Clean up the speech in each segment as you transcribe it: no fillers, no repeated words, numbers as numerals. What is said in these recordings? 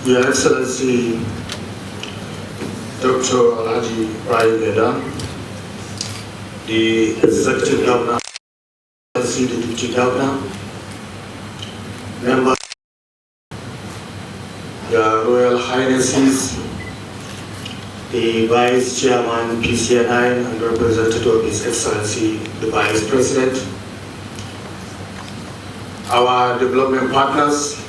Your Excellency, Dr. Alhaji Ibrahim Medan, the Executive Governor, the Deputy Governor, members, Your Royal Highnesses, the Vice Chairman, PCNI, and representative of His Excellency, the Vice President, our development partners,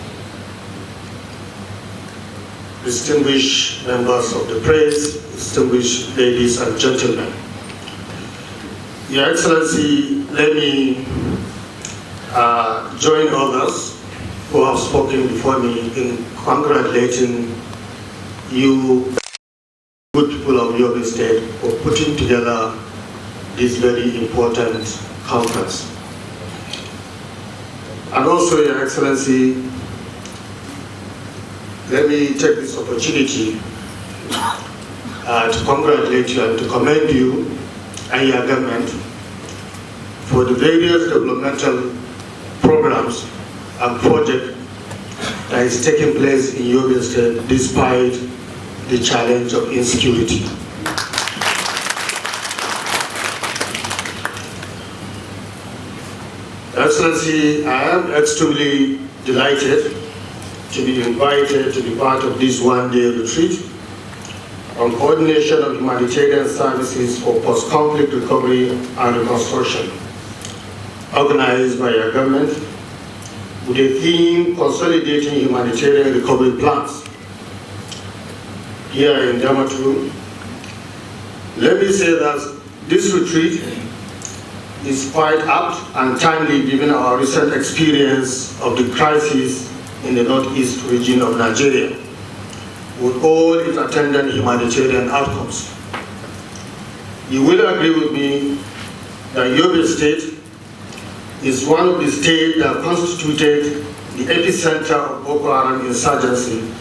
distinguished members of the press, distinguished ladies and gentlemen. Your Excellency, let me join others who have spoken before me in congratulating you, good people of Yobe State, for putting together this very important conference. And also, Your Excellency, let me take this opportunity to congratulate you and to commend you and your government for the various developmental programs and projects that is taking place in Yobe State despite the challenge of insecurity. Excellency, I am extremely delighted to be invited to be part of this one-day retreat on coordination of humanitarian services for post-conflict recovery and reconstruction, organized by your government, with a theme consolidating humanitarian recovery plans here in Damaturu. Let me say that this retreat is quite apt and timely given our recent experience of the crisis in the northeast region of Nigeria, with all its attendant humanitarian outcomes. You will agree with me that Yobe State is one of the states that constituted the epicenter of Boko Haram insurgency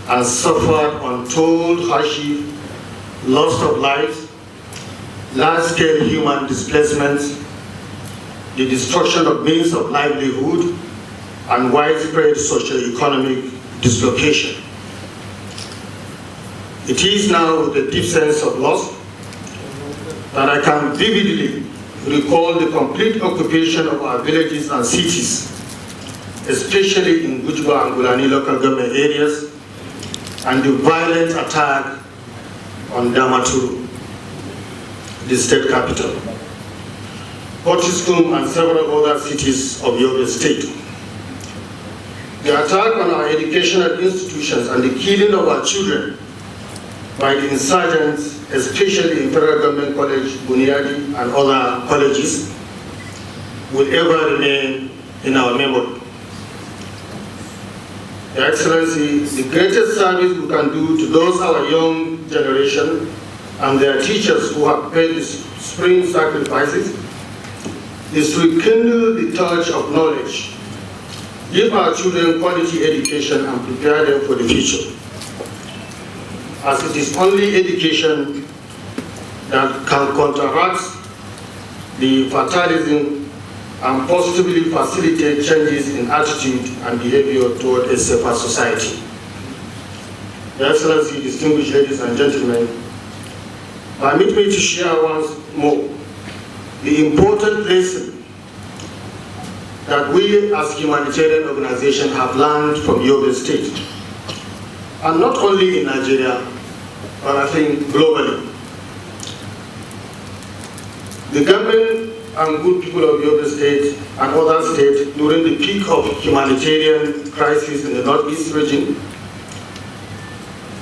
and suffered untold hardship, loss of lives, large-scale human displacements, the destruction of means of livelihood, and widespread socio-economic dislocation. It is now with a deep sense of loss that I can vividly recall the complete occupation of our villages and cities, especially in Goodwill and Gulani local government areas, and the violent attack on Damaturu, the state capital, Portiskum, and several other cities of Yobe State. The attack on our educational institutions and the killing of our children by the insurgents, especially in Federal Government College, Bunyadi, and other colleges, will ever remain in our memory. Your Excellency, the greatest service we can do to those our young generation and their teachers who have paid the supreme sacrifices is to rekindle the torch of knowledge, give our children quality education and prepare them for the future, as it is only education that can counteract the fatalism and positively facilitate changes in attitude and behavior toward a safer society. Your Excellency, distinguished ladies and gentlemen, permit me to share once more the important lesson that we as humanitarian organization have learned from Yobe State, and not only in Nigeria, but I think globally. The government and good people of Yobe State and other states during the peak of humanitarian crisis in the northeast region,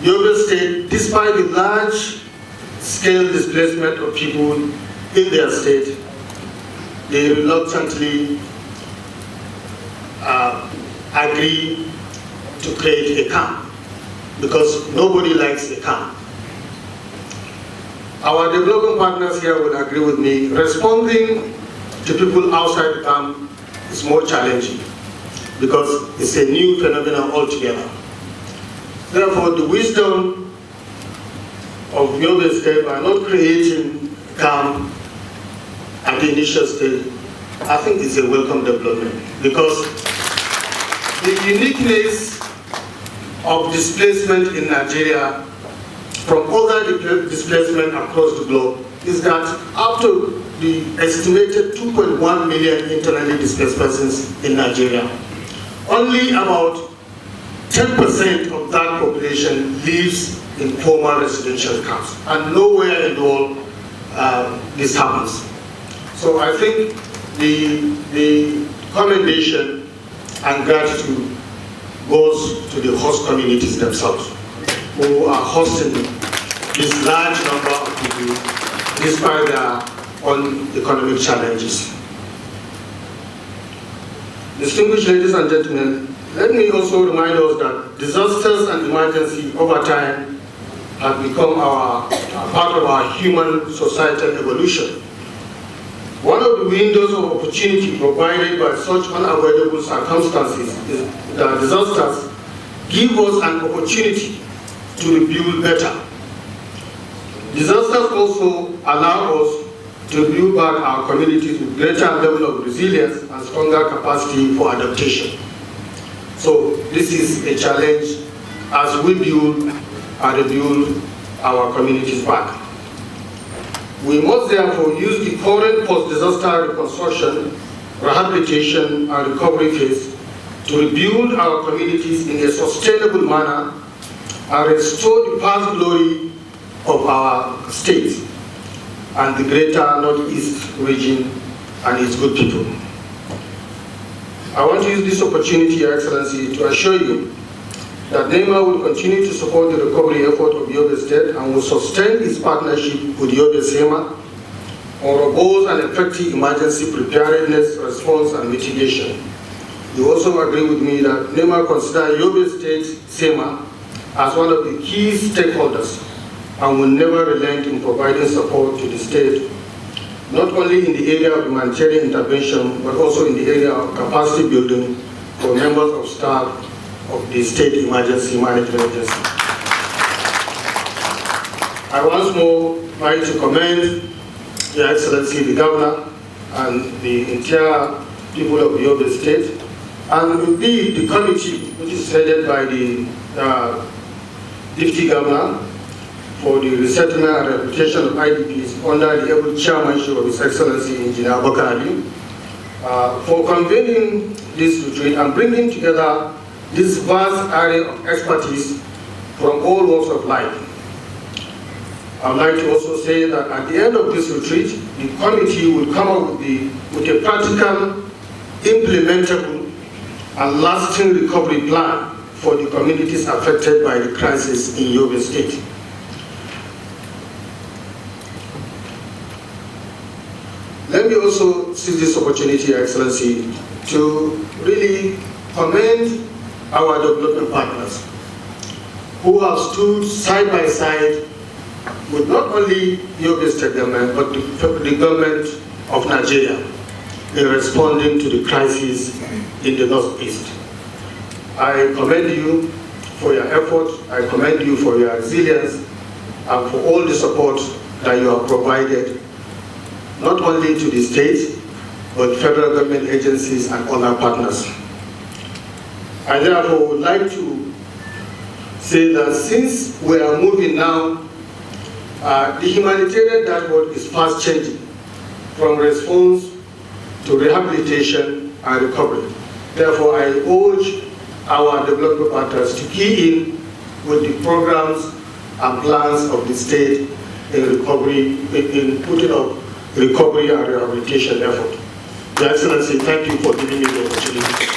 Yobe State, despite the large-scale displacement of people in their state, they reluctantly agree to create a camp, because nobody likes a camp. Our development partners here will agree with me, responding to people outside the camp is more challenging because it's a new phenomenon altogether. Therefore, the wisdom of Yobe State by not creating a camp at the initial stage I think it's a welcome development, because the uniqueness of displacement in Nigeria from other displacement across the globe is that up to the estimated 2.1 million internally displaced persons in Nigeria, only about 10% of that population lives in formal residential camps, and nowhere in the world this happens. So I think the commendation and gratitude goes to the host communities themselves, who are hosting this large number of people despite their own economic challenges. Distinguished ladies and gentlemen, let me also remind us that disasters and emergency over time have become part of our human societal evolution. One of the windows of opportunity provided by such unavoidable circumstances is that disasters give us an opportunity to rebuild better. Disasters also allow us to build back our communities with greater level of resilience and stronger capacity for adaptation. So this is a challenge as we build and rebuild our communities back. We must therefore use the current post-disaster reconstruction, rehabilitation, and recovery phase to rebuild our communities in a sustainable manner and restore the past glory of our state and the greater Northeast region and its good people. I want to use this opportunity, Your Excellency, to assure you that NEMA will continue to support the recovery effort of Yobe State and will sustain its partnership with Yobe SEMA on robust and effective emergency preparedness, response, and mitigation. You also agree with me that NEMA considers Yobe State SEMA as one of the key stakeholders and will never relent in providing support to the state, not only in the area of humanitarian intervention, but also in the area of capacity building for members of staff of the State Emergency Management Agency. I once more like to commend Your Excellency the Governor and the entire people of Yobe State, and indeed the committee which is headed by the Deputy Governor for the resettlement and rehabilitation of IDPs under the able chairmanship of His Excellency Engineer Bakari, for convening this retreat and bringing together this vast area of expertise from all walks of life. I would like to also say that at the end of this retreat, the committee will come up with a practical, implementable, and lasting recovery plan for the communities affected by the crisis in Yobe State. Let me also seize this opportunity, Your Excellency, to really commend our development partners who have stood side by side with not only Yobe State government, but the government of Nigeria in responding to the crisis in the Northeast. I commend you for your effort, I commend you for your resilience, and for all the support that you have provided, not only to the state, but federal government agencies and other partners. I therefore would like to say that since we are moving now, the humanitarian dashboard is fast changing from response to rehabilitation and recovery. Therefore, I urge our development partners to key in with the programs and plans of the state in recovery, in putting up recovery and rehabilitation effort. Your Excellency, thank you for giving me the opportunity.